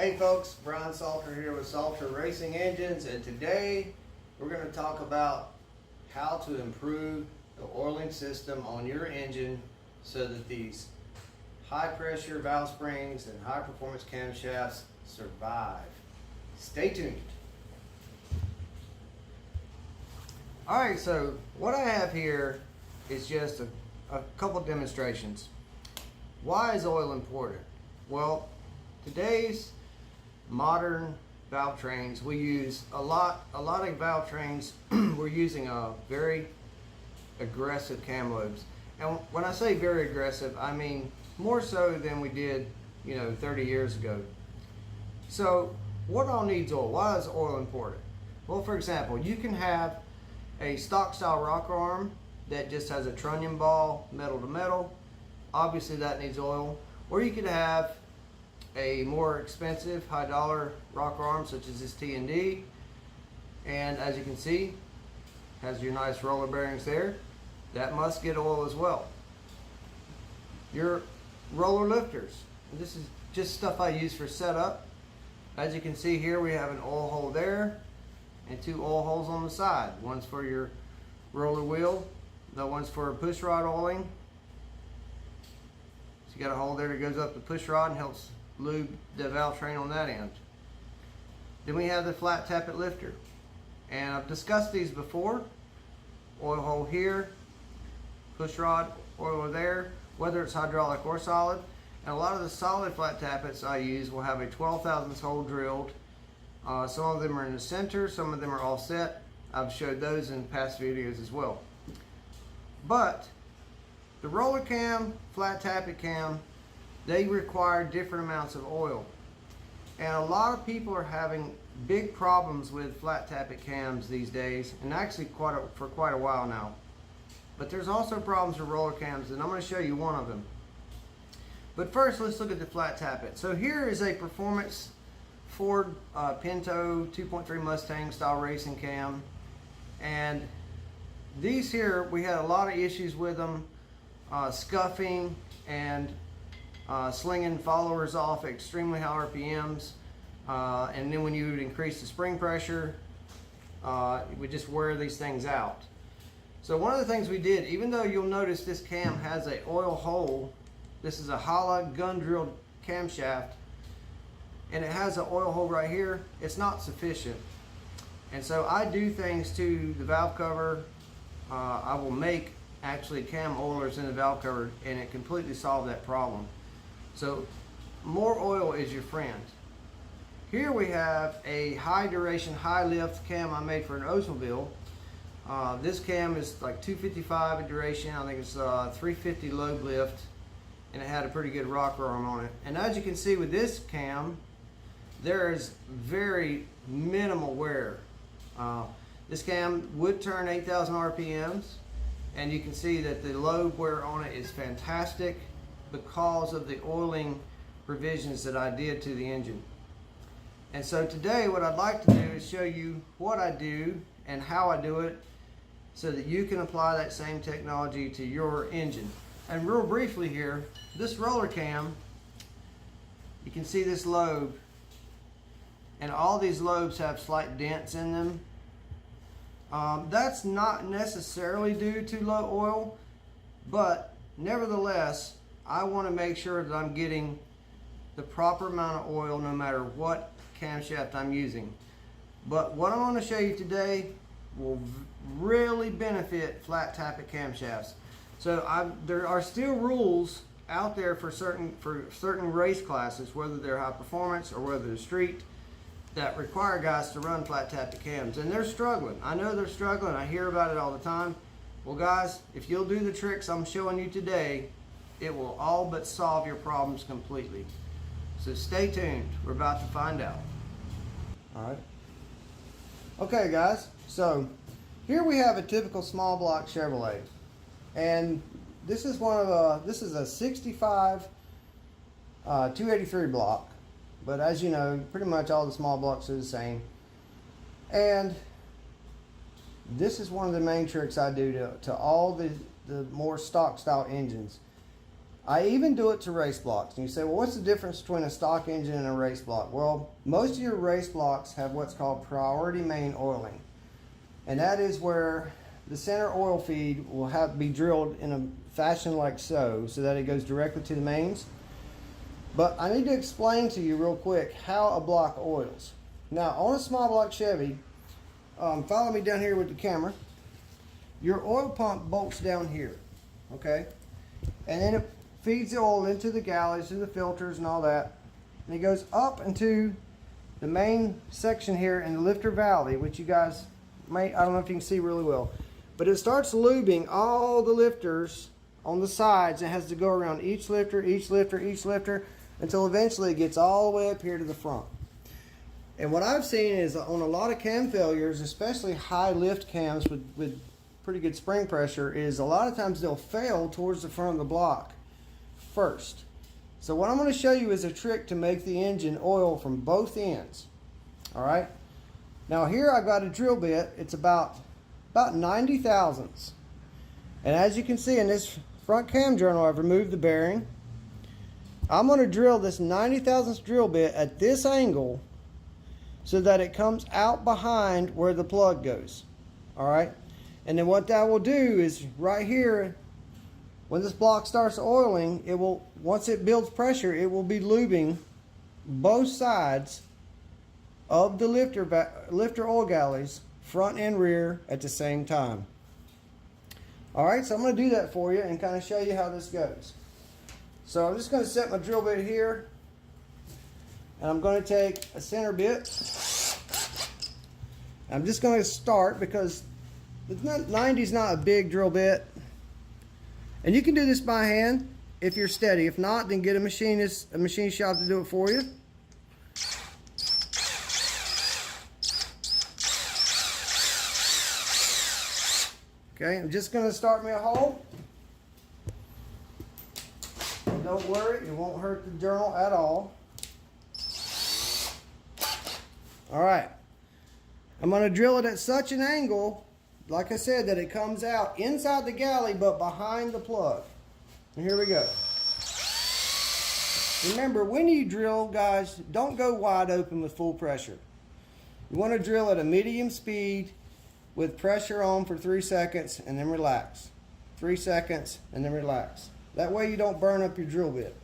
Hey folks, Brian Salter here with Salter Racing Engines, and today we're going to talk about how to improve the oiling system on your engine so that these high pressure valve springs and high performance camshafts survive. Stay tuned. Alright, so what I have here is just a couple demonstrations. Why is oil important? Well, today's modern valve trains, we use a lot of valve trains we're using a very aggressive cam lobes. And when I say very aggressive, I mean more so than we did 30 years ago. So what all needs oil? Why is oil important? Well, for example, you can have a stock style rocker arm that just has a trunnion ball, metal to metal. Obviously that needs oil. Or you could have a more expensive high dollar rocker arm such as this T&D, and as you can see has your nice roller bearings there. That must get oil as well. Your roller lifters, and this is just stuff I use for setup. As you can see here, we have an oil hole there and two oil holes on the side. One's for your roller wheel, the one's for push rod oiling. So you got a hole there that goes up the push rod and helps lube the valve train on that end. Then we have the flat tappet lifter, and I've discussed these before. Oil hole here, push rod oiler there, whether it's hydraulic or solid. And a lot of the solid flat tappets I use will have a 12 thousandths hole drilled. Some of them are in the center, some of them are offset. I've showed those in past videos as well. But the roller cam, flat tappet cam, they require different amounts of oil. And a lot of people are having big problems with flat tappet cams these days, and actually for quite a while now. But there's also problems with roller cams, and I'm going to show you one of them. But first, let's look at the flat tappet. So here is a performance Ford Pinto 2.3 Mustang style racing cam, and these here, we had a lot of issues with them, scuffing and slinging followers off at extremely high RPMs, and then when you would increase the spring pressure, it would just wear these things out. So one of the things we did, even though you'll notice this cam has a oil hole, this is a hollow gun drilled camshaft, and it has an oil hole right here, it's not sufficient. And so I do things to the valve cover. I will make actually cam oilers in the valve cover, and it completely solved that problem. So more oil is your friend. Here we have a high duration, high lift cam I made for an Oldsmobile. This cam is like 255 in duration. I think it's 350 lobe lift, and it had a pretty good rocker arm on it. And as you can see with this cam, there is very minimal wear. This cam would turn 8,000 RPMs, and you can see that the lobe wear on it is fantastic because of the oiling provisions that I did to the engine. And so today what I'd like to do is show you what I do and how I do it so that you can apply that same technology to your engine. And real briefly here, this roller cam, you can see this lobe, and all these lobes have slight dents in them. That's not necessarily due to low oil, but nevertheless, I want to make sure that I'm getting the proper amount of oil no matter what camshaft I'm using. But what I'm going to show you today will really benefit flat tappet camshafts. So there are still rules out there for certain race classes, whether they're high performance or whether they're street, that require guys to run flat tappet cams, and they're struggling. I know they're struggling. I hear about it all the time. Well guys, if you'll do the tricks I'm showing you today, it will all but solve your problems completely. So stay tuned. We're about to find out. All right. Okay guys, so here we have a typical small block Chevrolet, and this is this is a 65 283 block. But as you know, pretty much all the small blocks are the same. And this is one of the main tricks I do to all the more stock style engines. I even do it to race blocks. And you say, well, what's the difference between a stock engine and a race block? Well, most of your race blocks have what's called priority main oiling. And that is where the center oil feed will be drilled in a fashion like so that it goes directly to the mains. But I need to explain to you real quick how a block oils. Now, on a small block Chevy, follow me down here with the camera. Your oil pump bolts down here, okay? And then it feeds the oil into the galleys, to the filters and all that. And it goes up into the main section here in the lifter valley, which you guys may, I don't know if you can see really well. But it starts lubing all the lifters on the sides. It has to go around each lifter, each lifter, each lifter, until eventually it gets all the way up here to the front. And what I've seen is on a lot of cam failures, especially high lift cams with pretty good spring pressure, is a lot of times they'll fail towards the front of the block first. So what I'm going to show you is a trick to make the engine oil from both ends. All right. Now here I've got a drill bit. It's about 90 thousandths. And as you can see in this front cam journal, I've removed the bearing. I'm going to drill this 90 thousandths drill bit at this angle so that it comes out behind where the plug goes. All right. And then what that will do is right here, when this block starts oiling, it will, once it builds pressure, it will be lubing both sides of the lifter oil galleys, front and rear, at the same time. All right, so I'm going to do that for you and kind of show you how this goes. So I'm just going to set my drill bit here, and I'm going to take a center bit. I'm just going to start because 90 is not a big drill bit. And you can do this by hand if you're steady. If not, then get a machine shop to do it for you. Okay, I'm just going to start me a hole. And don't worry, it won't hurt the journal at all. All right. I'm going to drill it at such an angle, like I said, that it comes out inside the galley but behind the plug. And here we go. Remember, when you drill, guys, don't go wide open with full pressure. You want to drill at a medium speed with pressure on for 3 seconds and then relax. 3 seconds and then relax. That way you don't burn up your drill bit.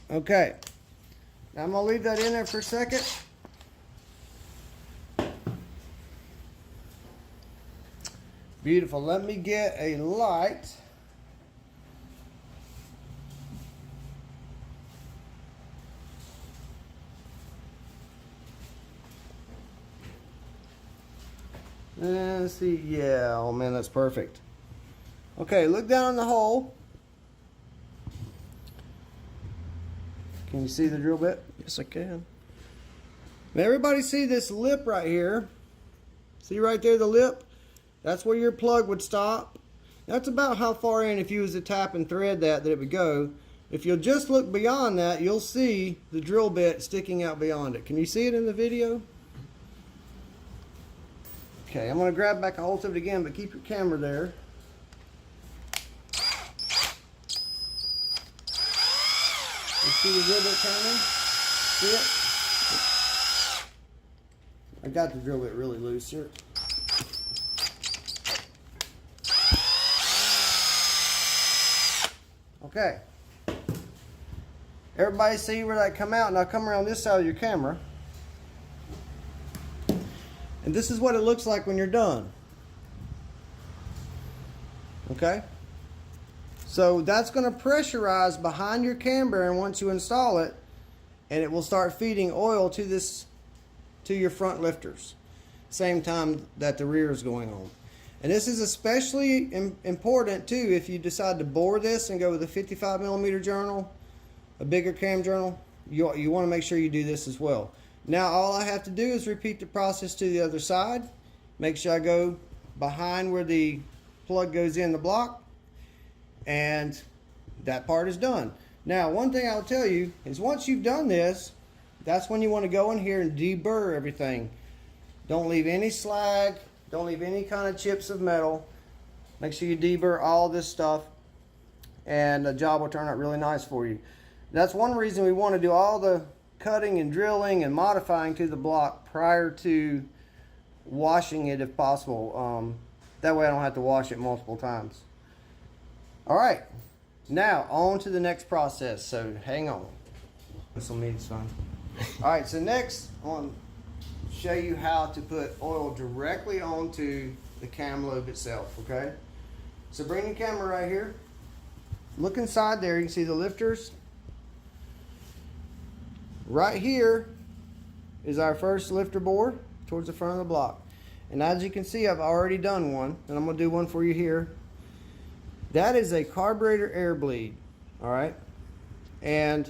Okay, now I'm going to leave that in there for a second. Beautiful. Let me get a light. Let's see. Yeah, oh man, that's perfect. Okay, look down in the hole. Can you see the drill bit? Yes, I can. Now everybody see this lip right here? See right there, the lip? That's where your plug would stop. That's about how far in, if you was to tap and thread that it would go. If you'll just look beyond that, you'll see the drill bit sticking out beyond it. Can you see it in the video? Okay, I'm going to grab back a hold of it again, but keep your camera there. You see the drill bit coming? See it? I got the drill bit really loose here. Okay. Everybody see where that come out? Now come around this side of your camera. And this is what it looks like when you're done. Okay? So that's going to pressurize behind your cam bearing once you install it, and it will start feeding oil to your front lifters, same time that the rear is going on. And this is especially important too if you decide to bore this and go with a 55mm journal, a bigger cam journal. You want to make sure you do this as well. Now all I have to do is repeat the process to the other side. Make sure I go behind where the plug goes in the block, and that part is done. Now one thing I'll tell you is once you've done this, that's when you want to go in here and deburr everything. Don't leave any slag, don't leave any kind of chips of metal. Make sure you deburr all this stuff, and the job will turn out really nice for you. That's one reason we want to do all the cutting and drilling and modifying to the block prior to washing it if possible. That way I don't have to wash it multiple times. Alright, now on to the next process, so hang on. This will mean it's fun. Alright, so next I want to show you how to put oil directly onto the cam lobe itself, okay? So bring the camera right here. Look inside there, you can see the lifters. Right here is our first lifter board towards the front of the block. And as you can see, I've already done one, and I'm going to do one for you here. That is a carburetor air bleed, all right? And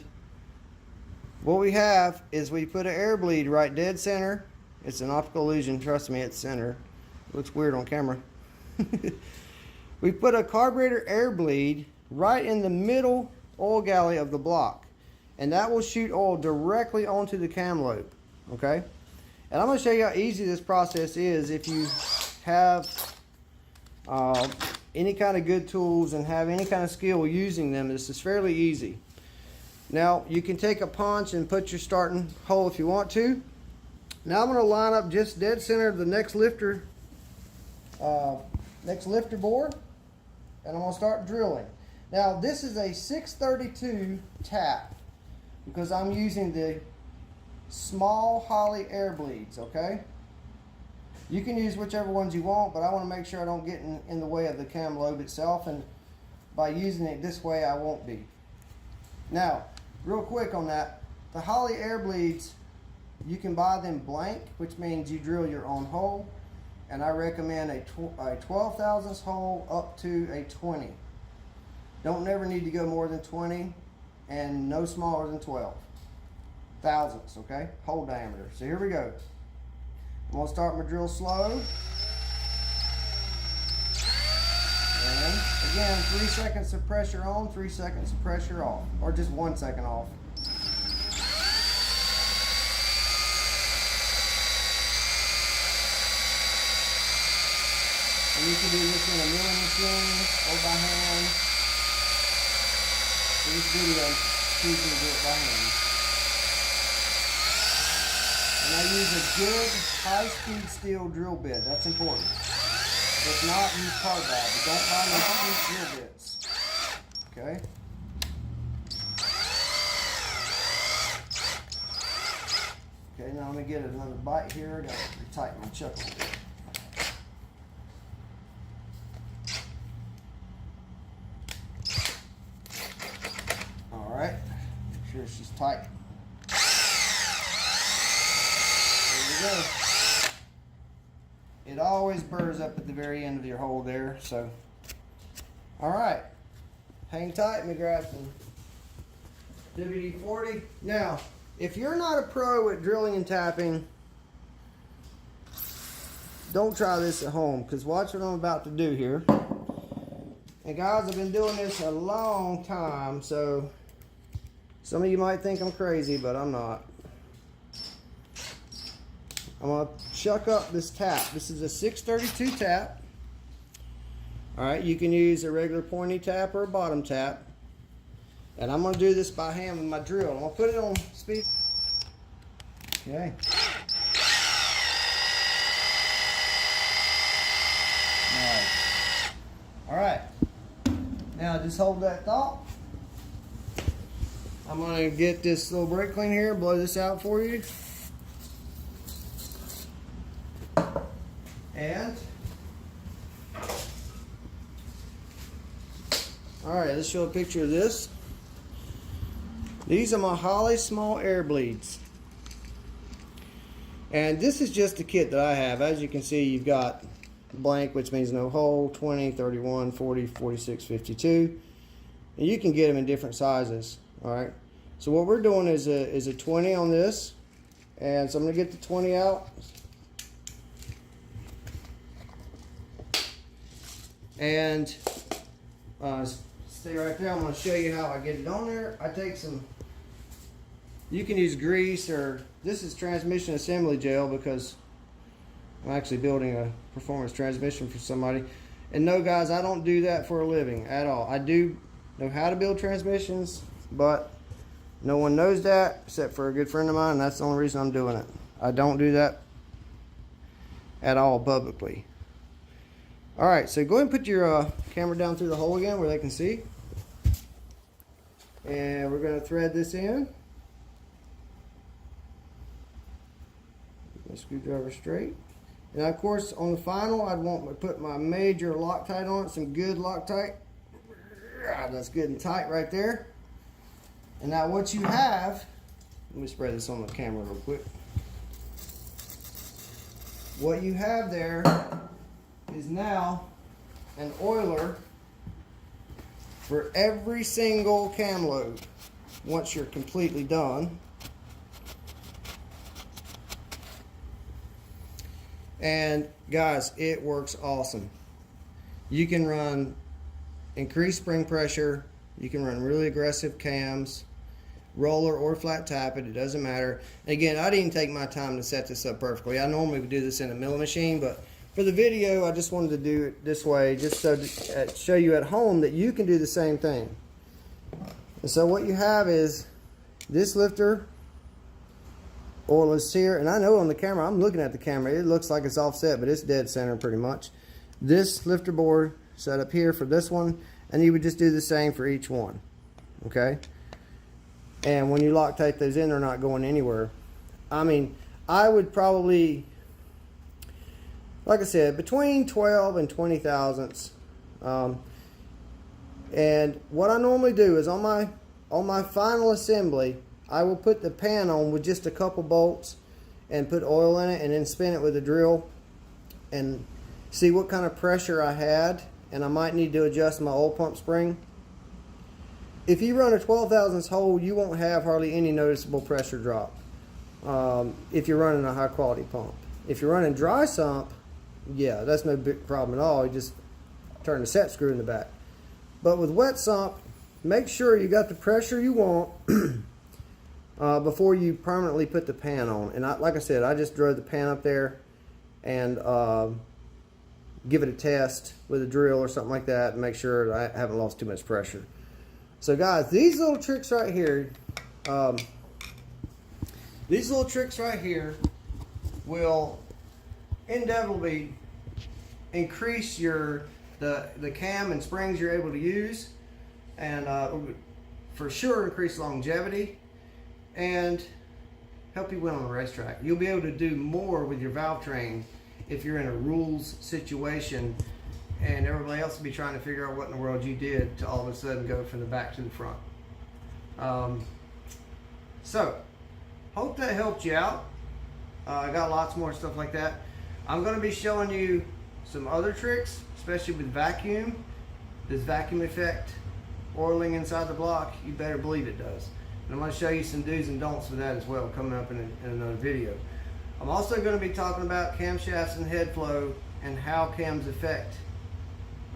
what we have is we put an air bleed right dead center. It's an optical illusion, trust me, it's center. It looks weird on camera. We put a carburetor air bleed right in the middle oil galley of the block, and that will shoot oil directly onto the cam lobe, okay? And I'm going to show you how easy this process is if you have any kind of good tools and have any kind of skill using them. This is fairly easy. Now you can take a punch and put your starting hole if you want to. Now I'm going to line up just dead center of the next lifter board, and I'm going to start drilling. Now this is a 632 tap because I'm using the small Holley air bleeds, okay? You can use whichever ones you want, but I want to make sure I don't get in the way of the cam lobe itself, and by using it this way I won't be. Now, real quick on that, the Holley air bleeds, you can buy them blank, which means you drill your own hole, and I recommend a 12 thousandths hole up to a 20. Don't never need to go more than 20, and no smaller than 12 thousandths, okay? Hole diameter. So here we go. I'm going to start my drill slow. And again, 3 seconds of pressure on, 3 seconds of pressure off, or just 1 second off. And you can do this in a milling machine or by hand. For this video, I'm choosing to do it by hand. And I use a good high-speed steel drill bit. That's important. If not, use carbide, but don't buy no cheap drill bits. Okay? Okay, now I'm going to get another bite here. I got to tighten my chuck a little bit. Alright, make sure she's tight. There we go. It always burrs up at the very end of your hole there, so. Alright, hang tight, let me grab some WD-40. Now, if you're not a pro at drilling and tapping, don't try this at home, because watch what I'm about to do here. And guys, I've been doing this a long time, so some of you might think I'm crazy, but I'm not. I'm going to chuck up this tap. This is a 632 tap. Alright, you can use a regular pointy tap or a bottom tap. And I'm going to do this by hand with my drill. I'm going to put it on speed. Okay. Alright. Now just hold that thought. I'm going to get this little brake clean here, blow this out for you. And Alright, let's show a picture of this. These are my Holley small air bleeds. And this is just the kit that I have. As you can see, you've got blank, which means no hole, 20, 31, 40, 46, 52. And you can get them in different sizes. Alright. So what we're doing is a 20 on this. And so I'm going to get the 20 out. And stay right there. I'm going to show you how I get it on there. I take some, you can use grease, or this is transmission assembly gel because I'm actually building a performance transmission for somebody. And no guys, I don't do that for a living at all. I do know how to build transmissions, but no one knows that except for a good friend of mine, and that's the only reason I'm doing it. I don't do that at all publicly. Alright, so go ahead and put your camera down through the hole again where they can see. And we're going to thread this in. The screwdriver straight. And of course, on the final, I'd want to put my major Loctite on it, some good Loctite. That's good and tight right there. And now what you have, let me spread this on the camera real quick. What you have there is now an oiler for every single cam load once you're completely done. And guys, it works awesome. You can run increased spring pressure, you can run really aggressive cams, roller or flat tap it doesn't matter. And again, I didn't take my time to set this up perfectly. I normally would do this in a milling machine, but for the video, I just wanted to do it this way, just so to show you at home that you can do the same thing. And so what you have is this lifter oil is here, and I know on the camera, I'm looking at the camera, it looks like it's offset, but it's dead center pretty much. This lifter board set up here for this one, and you would just do the same for each one. Okay? And when you Loctite those in, they're not going anywhere. I mean, I would probably, like I said, between 12 and 20 thousandths. And what I normally do is on my final assembly, I will put the pan on with just a couple bolts and put oil in it, and then spin it with a drill and see what kind of pressure I had, and I might need to adjust my oil pump spring. If you run a 12 thousandths hole, you won't have hardly any noticeable pressure drop if you're running a high quality pump. If you're running dry sump, yeah, that's no big problem at all. You just turn the set screw in the back. But with wet sump, make sure you got the pressure you want before you permanently put the pan on. And like I said, I just drove the pan up there and give it a test with a drill or something like that and make sure that I haven't lost too much pressure. So guys, these little tricks right here, will inevitably increase the cam and springs you're able to use, and for sure increase longevity and help you win on the racetrack. You'll be able to do more with your valve train if you're in a rules situation and everybody else will be trying to figure out what in the world you did to all of a sudden go from the back to the front. So, hope that helped you out. I got lots more stuff like that. I'm going to be showing you some other tricks, especially with vacuum. This vacuum effect oiling inside the block, you better believe it does. And I'm going to show you some do's and don'ts with that as well coming up in another video. I'm also going to be talking about camshafts and head flow and how cams affect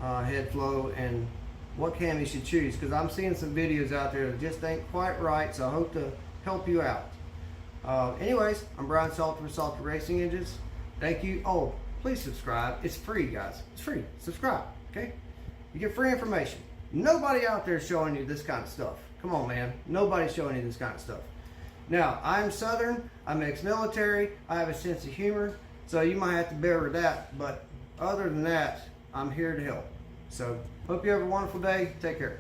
head flow and what cam you should choose, because I'm seeing some videos out there that just ain't quite right, so I hope to help you out. Anyways, I'm Brian Salter with Salter Racing Engines. Thank you. Oh, please subscribe. It's free, guys. It's free. Subscribe, okay? You get free information. Nobody out there showing you this kind of stuff. Come on, man. Nobody's showing you this kind of stuff. Now, I'm Southern. I'm ex-military. I have a sense of humor, so you might have to bear with that, but other than that, I'm here to help. So, hope you have a wonderful day. Take care.